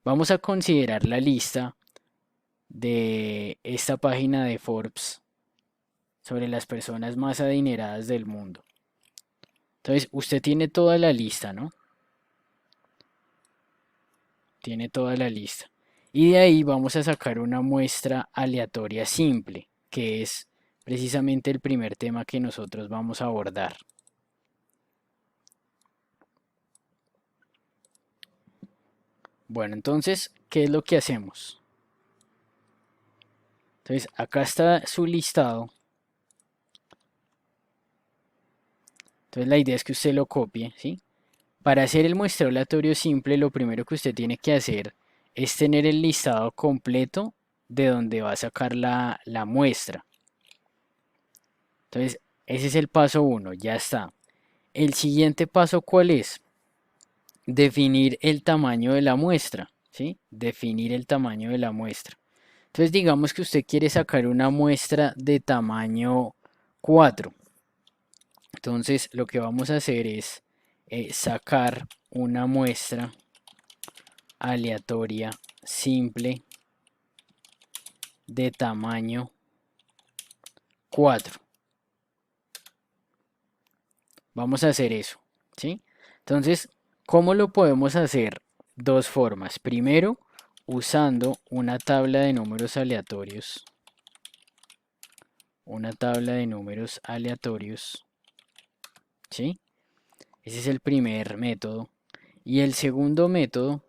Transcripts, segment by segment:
Vamos a considerar la lista de esta página de Forbes sobre las personas más adineradas del mundo. Entonces, usted tiene toda la lista, ¿no? Tiene toda la lista. Y de ahí vamos a sacar una muestra aleatoria simple, que es precisamente el primer tema que nosotros vamos a abordar. Bueno, entonces, ¿qué es lo que hacemos? Entonces, acá está su listado. Entonces, la idea es que usted lo copie, ¿sí? Para hacer el muestreo aleatorio simple, lo primero que usted tiene que hacer es tener el listado completo de donde va a sacar la muestra. Entonces, ese es el paso uno, ya está. El siguiente paso, ¿cuál es? Definir el tamaño de la muestra, ¿sí? Definir el tamaño de la muestra. Entonces, digamos que usted quiere sacar una muestra de tamaño 4. Entonces, lo que vamos a hacer es sacar una muestra aleatoria simple de tamaño 4. Vamos a hacer eso, ¿sí? Entonces, ¿cómo lo podemos hacer? Dos formas. Primero, usando una tabla de números aleatorios. Una tabla de números aleatorios, ¿sí? Ese es el primer método. Y el segundo método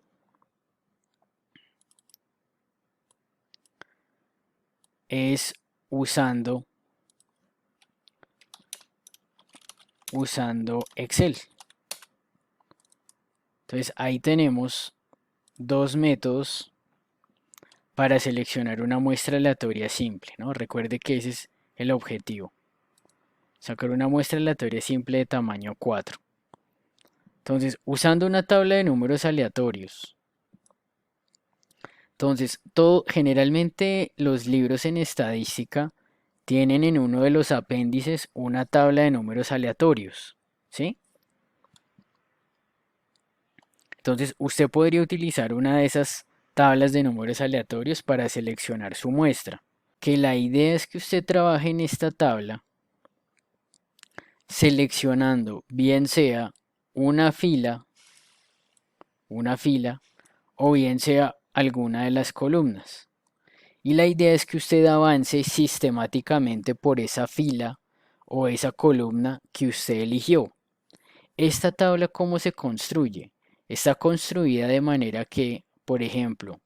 es usando, usando Excel. Entonces ahí tenemos dos métodos para seleccionar una muestra aleatoria simple, ¿no? Recuerde que ese es el objetivo. Sacar una muestra aleatoria simple de tamaño 4. Entonces, usando una tabla de números aleatorios. Entonces, generalmente los libros en estadística tienen en uno de los apéndices una tabla de números aleatorios, ¿sí? Entonces, usted podría utilizar una de esas tablas de números aleatorios para seleccionar su muestra. Que la idea es que usted trabaje en esta tabla seleccionando bien sea una fila, una fila o bien sea alguna de las columnas. Y la idea es que usted avance sistemáticamente por esa fila o esa columna que usted eligió. Esta tabla, ¿cómo se construye? Está construida de manera que, por ejemplo,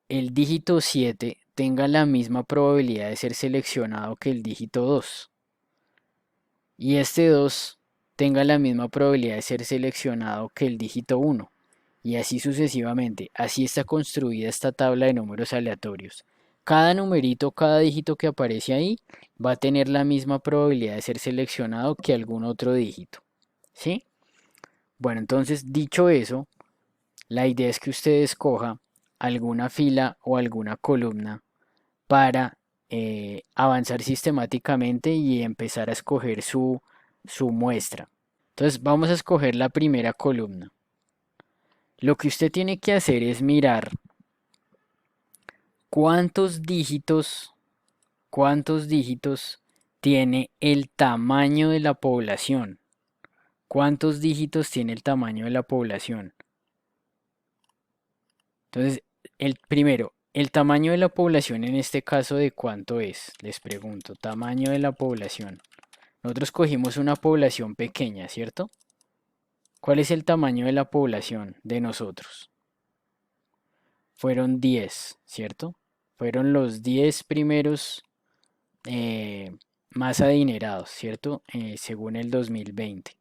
el dígito 7 tenga la misma probabilidad de ser seleccionado que el dígito 2 y este 2 tenga la misma probabilidad de ser seleccionado que el dígito 1 y así sucesivamente. Así está construida esta tabla de números aleatorios. Cada numerito, cada dígito que aparece ahí va a tener la misma probabilidad de ser seleccionado que algún otro dígito. ¿Sí? Bueno, entonces dicho eso, la idea es que usted escoja alguna fila o alguna columna para avanzar sistemáticamente y empezar a escoger su muestra. Entonces vamos a escoger la primera columna. Lo que usted tiene que hacer es mirar cuántos dígitos tiene el tamaño de la población. ¿Cuántos dígitos tiene el tamaño de la población? Entonces, el tamaño de la población en este caso, ¿de cuánto es? Les pregunto, tamaño de la población. Nosotros cogimos una población pequeña, ¿cierto? ¿Cuál es el tamaño de la población de nosotros? Fueron 10, ¿cierto? Fueron los 10 primeros eh, más adinerados, ¿cierto? Según el 2020.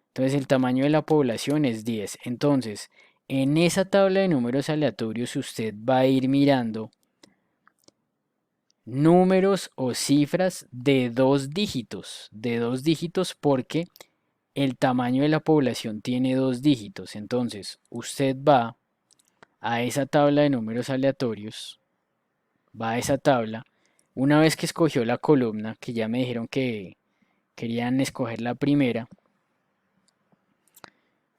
Entonces el tamaño de la población es 10. Entonces, en esa tabla de números aleatorios usted va a ir mirando números o cifras de dos dígitos porque el tamaño de la población tiene dos dígitos. Entonces, usted va a esa tabla de números aleatorios, va a esa tabla, una vez que escogió la columna, que ya me dijeron que querían escoger la primera,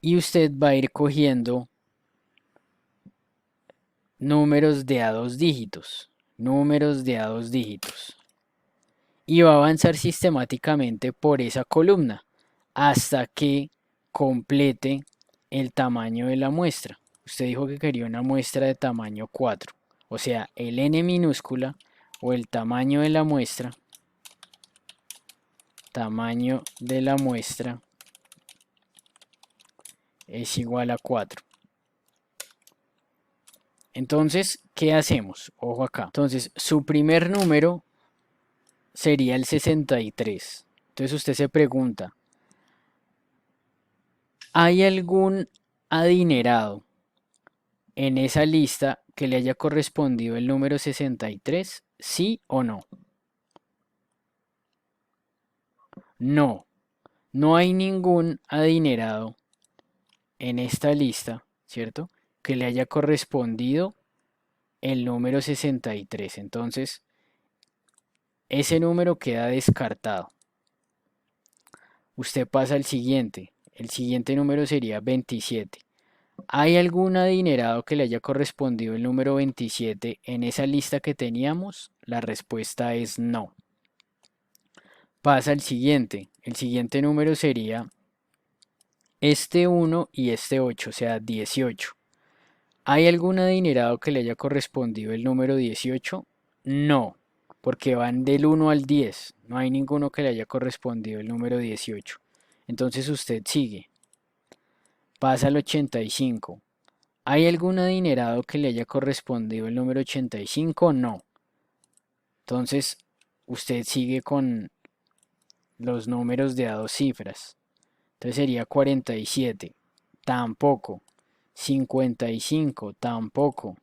y usted va a ir cogiendo números de a dos dígitos, números de a dos dígitos. Y va a avanzar sistemáticamente por esa columna hasta que complete el tamaño de la muestra. Usted dijo que quería una muestra de tamaño 4, o sea, el n minúscula o el tamaño de la muestra, es igual a 4. Entonces, ¿qué hacemos? Ojo acá. Entonces, su primer número sería el 63. Entonces usted se pregunta, ¿hay algún adinerado en esa lista que le haya correspondido el número 63? ¿Sí o no? No, no hay ningún adinerado en esta lista, ¿cierto? Que le haya correspondido el número 63. Entonces, ese número queda descartado. Usted pasa al siguiente. El siguiente número sería 27. ¿Hay algún adinerado que le haya correspondido el número 27 en esa lista que teníamos? La respuesta es no. Pasa al siguiente. El siguiente número sería este 1 y este 8, o sea, 18. ¿Hay algún adinerado que le haya correspondido el número 18? No, porque van del 1 al 10. No hay ninguno que le haya correspondido el número 18. Entonces usted sigue. Pasa al 85. ¿Hay algún adinerado que le haya correspondido el número 85? No. Entonces usted sigue con los números de a dos cifras. Entonces sería 47. Tampoco. 55. Tampoco.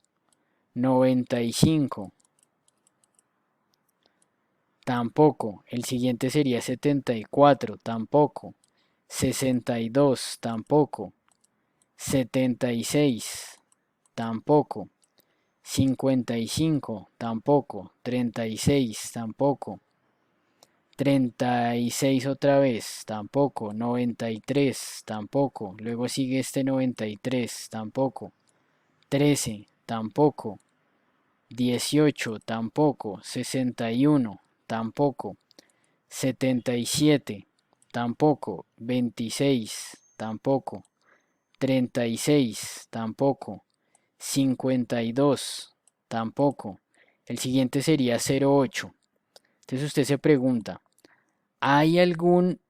95. Tampoco. El siguiente sería 74. Tampoco. 62. Tampoco. 76. Tampoco. 55. Tampoco. 36. Tampoco. 36 otra vez, tampoco. 93, tampoco. Luego sigue este 93, tampoco. 13, tampoco. 18, tampoco. 61, tampoco. 77, tampoco. 26, tampoco. 36, tampoco. 52, tampoco. El siguiente sería 08. Entonces usted se pregunta, ¿hay algún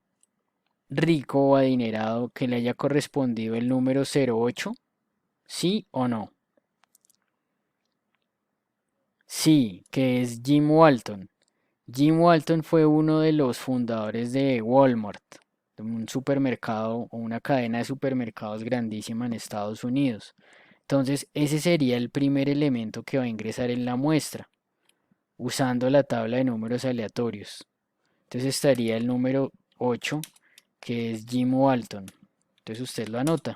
rico o adinerado que le haya correspondido el número 08? ¿Sí o no? Sí, que es Jim Walton. Jim Walton fue uno de los fundadores de Walmart, de un supermercado o una cadena de supermercados grandísima en Estados Unidos. Entonces, ese sería el primer elemento que va a ingresar en la muestra, usando la tabla de números aleatorios. Entonces estaría el número 8, que es Jim Walton. Entonces usted lo anota,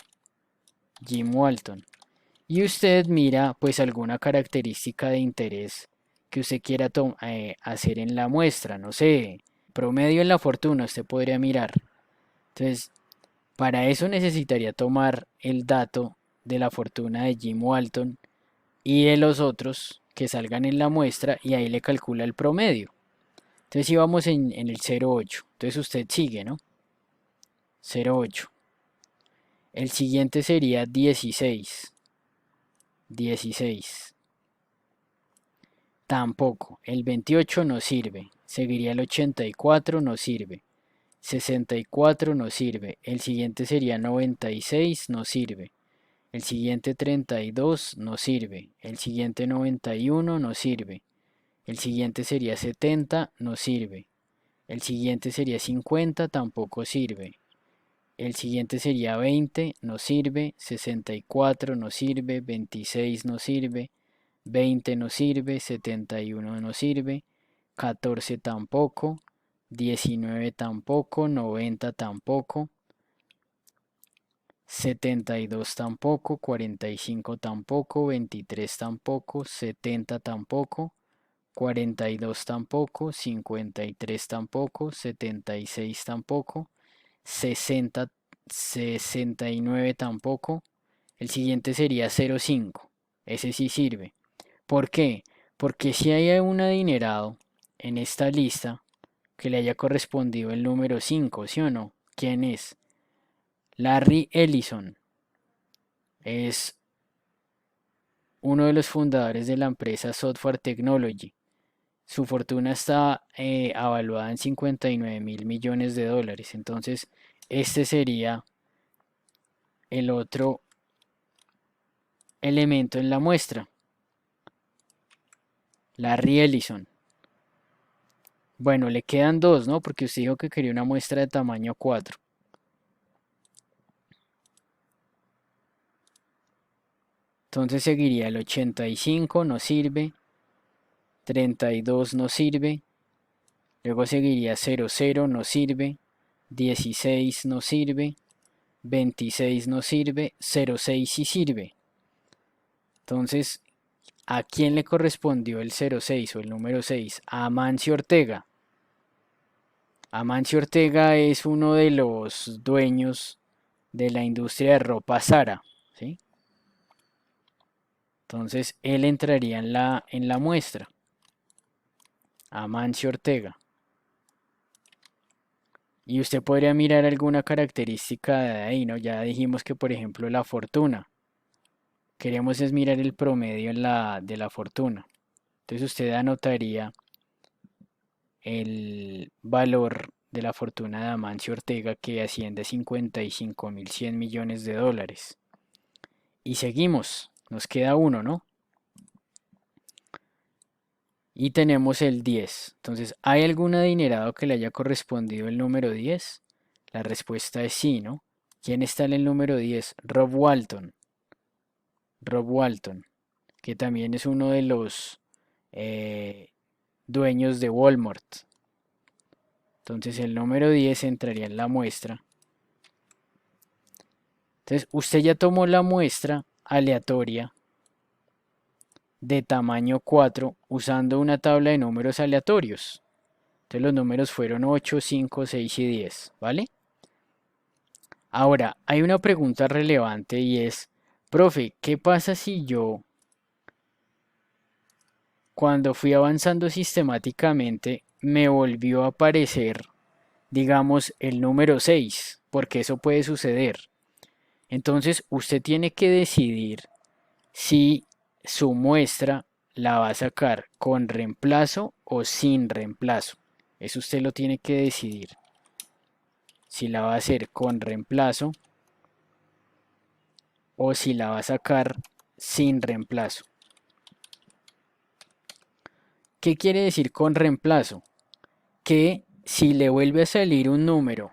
Jim Walton. Y usted mira pues alguna característica de interés que usted quiera hacer en la muestra. No sé, promedio en la fortuna usted podría mirar. Entonces, para eso necesitaría tomar el dato de la fortuna de Jim Walton y de los otros que salgan en la muestra y ahí le calcula el promedio. Entonces íbamos en el 0,8. Entonces usted sigue, ¿no? 0,8. El siguiente sería 16. 16. Tampoco. El 28 no sirve. Seguiría el 84, no sirve. 64 no sirve. El siguiente sería 96, no sirve. El siguiente 32 no sirve. El siguiente 91 no sirve. El siguiente sería 70, no sirve. El siguiente sería 50, tampoco sirve. El siguiente sería 20, no sirve. 64 no sirve. 26 no sirve. 20 no sirve. 71 no sirve. 14 tampoco. 19 tampoco. 90 tampoco. 72 tampoco. 45 tampoco. 23 tampoco. 70 tampoco. 42 tampoco. 53 tampoco. 76 tampoco. 69 tampoco. El siguiente sería 05. ese sí sirve. ¿Por qué? Porque si hay un adinerado en esta lista que le haya correspondido el número 5, ¿sí o no? ¿Quién es? Larry Ellison. Es uno de los fundadores de la empresa Software Technology. Su fortuna está avaluada en 59.000 millones de dólares. Entonces, este sería el otro elemento en la muestra. Larry Ellison. Bueno, le quedan dos, ¿no? Porque usted dijo que quería una muestra de tamaño 4. Entonces seguiría el 85, no sirve. 32 no sirve. Luego seguiría 00, no sirve. 16 no sirve. 26 no sirve. 06 sí sirve. Entonces, ¿a quién le correspondió el 06 o el número 6? A Amancio Ortega. Amancio Ortega es uno de los dueños de la industria de ropa Zara, ¿sí? Entonces él entraría en la muestra. Amancio Ortega. Y usted podría mirar alguna característica de ahí, ¿no? Ya dijimos que, por ejemplo, la fortuna. Queremos es mirar el promedio de la fortuna. Entonces usted anotaría el valor de la fortuna de Amancio Ortega, que asciende a 55.100 millones de dólares. Y seguimos. Nos queda uno, ¿no? Y tenemos el 10. Entonces, ¿hay algún adinerado que le haya correspondido el número 10? La respuesta es sí, ¿no? ¿Quién está en el número 10? Rob Walton. Rob Walton, que también es uno de los eh, dueños de Walmart. Entonces, el número 10 entraría en la muestra. Entonces, usted ya tomó la muestra aleatoria de tamaño 4 usando una tabla de números aleatorios. Entonces los números fueron 8, 5, 6 y 10, ¿vale? Ahora, hay una pregunta relevante y es, profe, ¿qué pasa si yo, cuando fui avanzando sistemáticamente, me volvió a aparecer, digamos, el número 6? Porque eso puede suceder. Entonces, usted tiene que decidir si su muestra la va a sacar con reemplazo o sin reemplazo. Eso usted lo tiene que decidir. Si la va a hacer con reemplazo o si la va a sacar sin reemplazo. ¿Qué quiere decir con reemplazo? Que si le vuelve a salir un número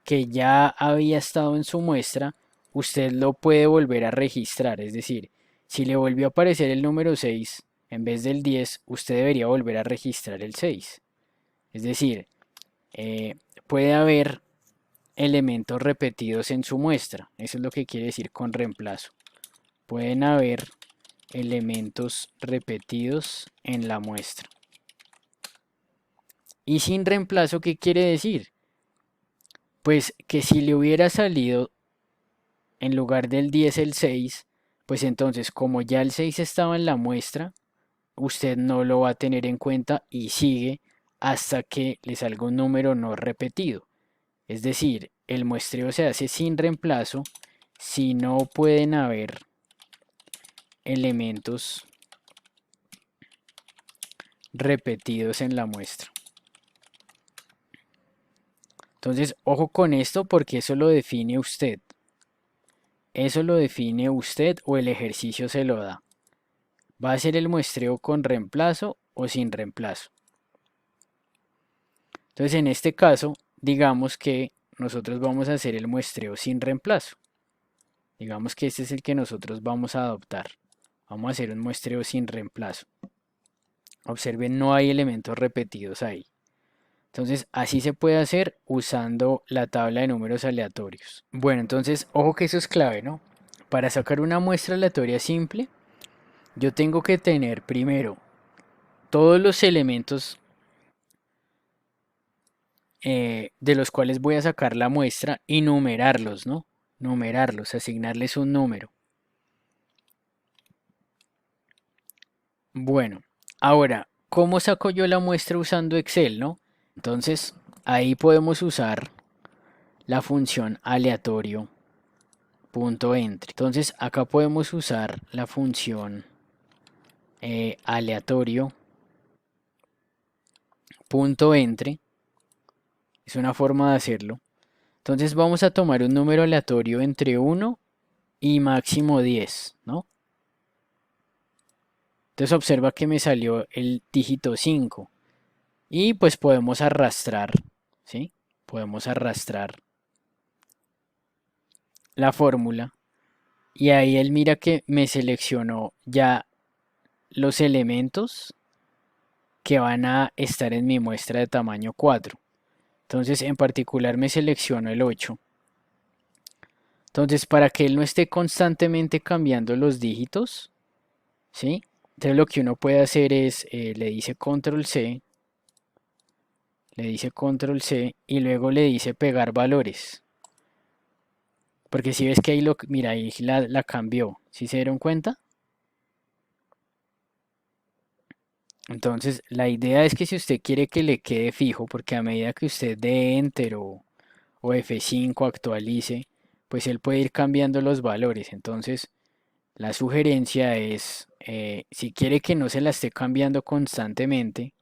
que ya había estado en su muestra, usted lo puede volver a registrar. Es decir, si le volvió a aparecer el número 6 en vez del 10, usted debería volver a registrar el 6. Es decir, puede haber elementos repetidos en su muestra. Eso es lo que quiere decir con reemplazo. Pueden haber elementos repetidos en la muestra. Y sin reemplazo, ¿qué quiere decir? Pues que si le hubiera salido en lugar del 10 el 6, pues entonces como ya el 6 estaba en la muestra, usted no lo va a tener en cuenta y sigue hasta que le salga un número no repetido. Es decir, el muestreo se hace sin reemplazo si no pueden haber elementos repetidos en la muestra. Entonces, ojo con esto porque eso lo define usted. Eso lo define usted o el ejercicio se lo da. ¿Va a ser el muestreo con reemplazo o sin reemplazo? Entonces, en este caso, digamos que nosotros vamos a hacer el muestreo sin reemplazo. Digamos que este es el que nosotros vamos a adoptar. Vamos a hacer un muestreo sin reemplazo. Observen, no hay elementos repetidos ahí. Entonces, así se puede hacer usando la tabla de números aleatorios. Bueno, entonces, ojo que eso es clave, ¿no? Para sacar una muestra aleatoria simple, yo tengo que tener primero todos los elementos de los cuales voy a sacar la muestra y numerarlos, ¿no? Numerarlos, asignarles un número. Bueno, ahora, ¿cómo saco yo la muestra usando Excel, no? Entonces, ahí podemos usar la función aleatorio punto entry. Entonces, acá podemos usar la función aleatorio punto entry. Es una forma de hacerlo. Entonces, vamos a tomar un número aleatorio entre 1 y máximo 10, ¿no? Entonces, observa que me salió el dígito 5. Y pues podemos arrastrar, ¿sí? Podemos arrastrar la fórmula. Y ahí él mira que me seleccionó ya los elementos que van a estar en mi muestra de tamaño 4. Entonces en particular me selecciono el 8. Entonces para que él no esté constantemente cambiando los dígitos, ¿sí? Entonces lo que uno puede hacer es, le dice control C y luego le dice pegar valores. Porque si ves que ahí mira, ahí la cambió. ¿Sí se dieron cuenta? Entonces, la idea es que si usted quiere que le quede fijo, porque a medida que usted dé Enter o F5 actualice, pues él puede ir cambiando los valores. Entonces, la sugerencia es, si quiere que no se la esté cambiando constantemente,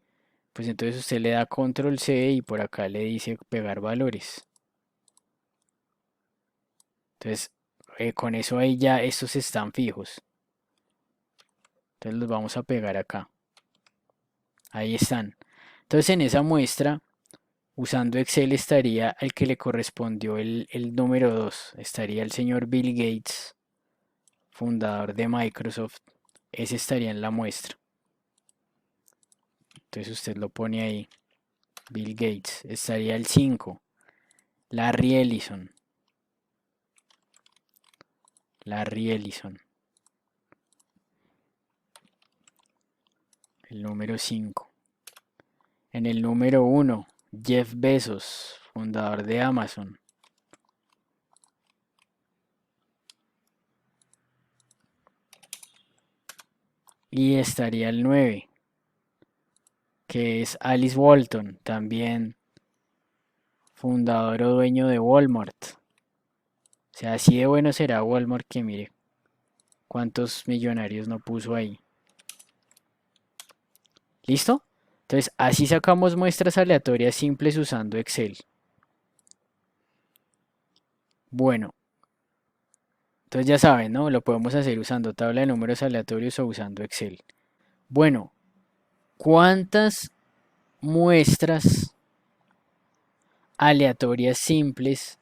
pues entonces usted le da control C y por acá le dice pegar valores. Entonces, con eso ahí ya estos están fijos. Entonces los vamos a pegar acá. Ahí están. Entonces en esa muestra, usando Excel estaría el que le correspondió el número 2. Estaría el señor Bill Gates, fundador de Microsoft. Ese estaría en la muestra. Entonces usted lo pone ahí. Bill Gates. Estaría el 5. Larry Ellison. Larry Ellison. El número 5. En el número 1, Jeff Bezos, fundador de Amazon. Y estaría el 9, que es Alice Walton, también fundador o dueño de Walmart. O sea, así de bueno será Walmart que mire cuántos millonarios no puso ahí. ¿Listo? Entonces, así sacamos muestras aleatorias simples usando Excel. Bueno, entonces ya saben, ¿no? Lo podemos hacer usando tabla de números aleatorios o usando Excel. Bueno, ¿cuántas muestras aleatorias simples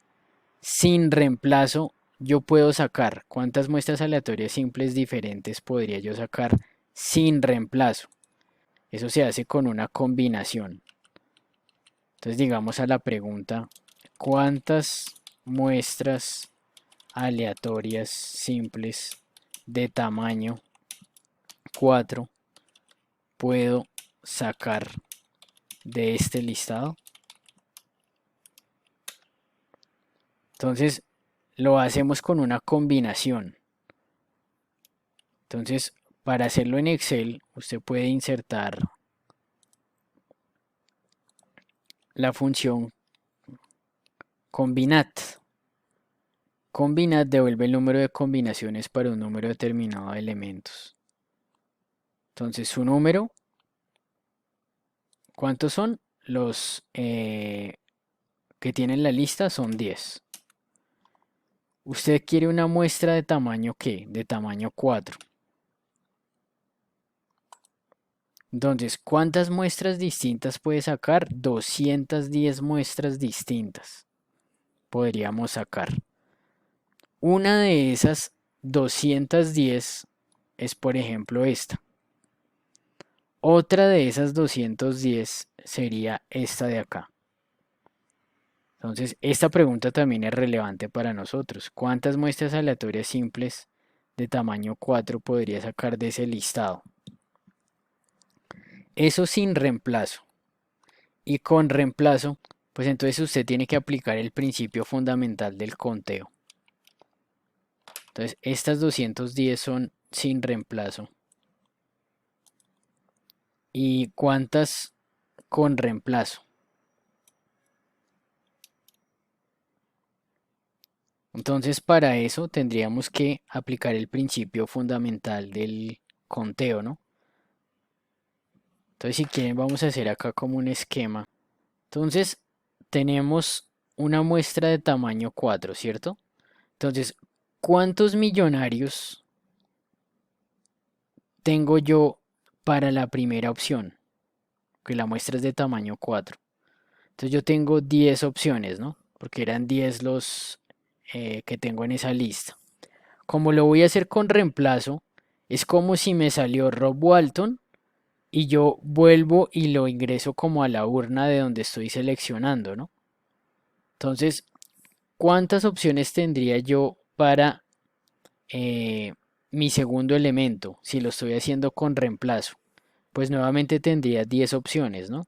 sin reemplazo yo puedo sacar? ¿Cuántas muestras aleatorias simples diferentes podría yo sacar sin reemplazo? Eso se hace con una combinación. Entonces digamos a la pregunta, ¿cuántas muestras aleatorias simples de tamaño 4 puedo sacar de este listado? Entonces lo hacemos con una combinación. Entonces, para hacerlo en Excel, usted puede insertar la función combinat. Combinat devuelve el número de combinaciones para un número determinado de elementos. Entonces, su número, ¿cuántos son? Los que tienen la lista son 10. Usted quiere una muestra de tamaño ¿qué? De tamaño 4. Entonces, ¿cuántas muestras distintas puede sacar? 210 muestras distintas podríamos sacar. Una de esas 210 es, por ejemplo, esta. Otra de esas 210 sería esta de acá. Entonces, esta pregunta también es relevante para nosotros. ¿Cuántas muestras aleatorias simples de tamaño 4 podría sacar de ese listado? Eso sin reemplazo. Y con reemplazo, pues entonces usted tiene que aplicar el principio fundamental del conteo. Entonces, estas 210 son sin reemplazo. y cuántas con reemplazo. Entonces, para eso tendríamos que aplicar el principio fundamental del conteo, ¿no? Entonces, si quieren, vamos a hacer acá como un esquema. Entonces, tenemos una muestra de tamaño 4, ¿cierto? Entonces, ¿cuántos millonarios tengo yo para la primera opción? Que la muestra es de tamaño 4. Entonces, yo tengo 10 opciones, ¿no? Porque eran 10 los que tengo en esa lista. Como lo voy a hacer con reemplazo, es como si me salió Rob Walton y yo vuelvo y lo ingreso como a la urna de donde estoy seleccionando, ¿no? Entonces, ¿cuántas opciones tendría yo para mi segundo elemento si lo estoy haciendo con reemplazo? Pues nuevamente tendría 10 opciones, ¿no?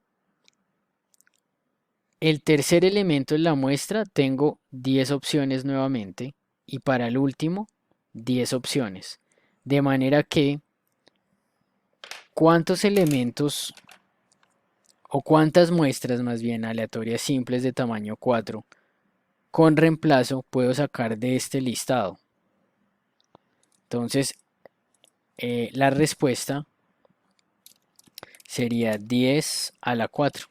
El tercer elemento en la muestra tengo 10 opciones nuevamente y para el último 10 opciones. De manera que, ¿cuántos elementos o cuántas muestras más bien aleatorias simples de tamaño 4 con reemplazo puedo sacar de este listado? Entonces, la respuesta sería 10 a la 4.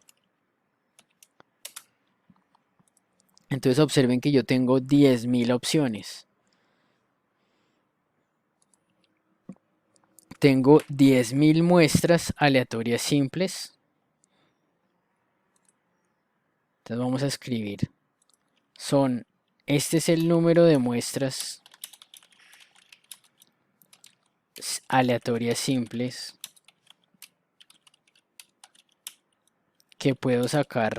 Entonces observen que yo tengo 10.000 opciones. Tengo 10.000 muestras aleatorias simples. Entonces vamos a escribir. Este es el número de muestras aleatorias simples que puedo sacar.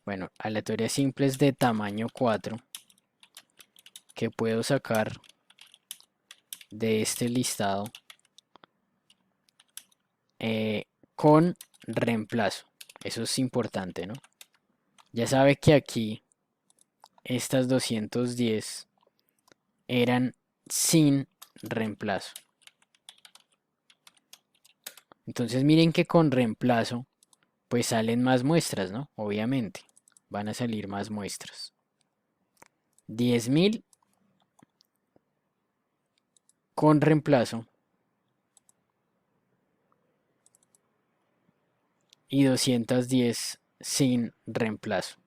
Bueno, aleatorias simples de tamaño 4 que puedo sacar de este listado con reemplazo. Eso es importante, ¿no? Ya sabe que aquí estas 210 eran sin reemplazo. Entonces miren que con reemplazo pues salen más muestras, ¿no? Obviamente van a salir más muestras. 10.000 con reemplazo y 210 sin reemplazo.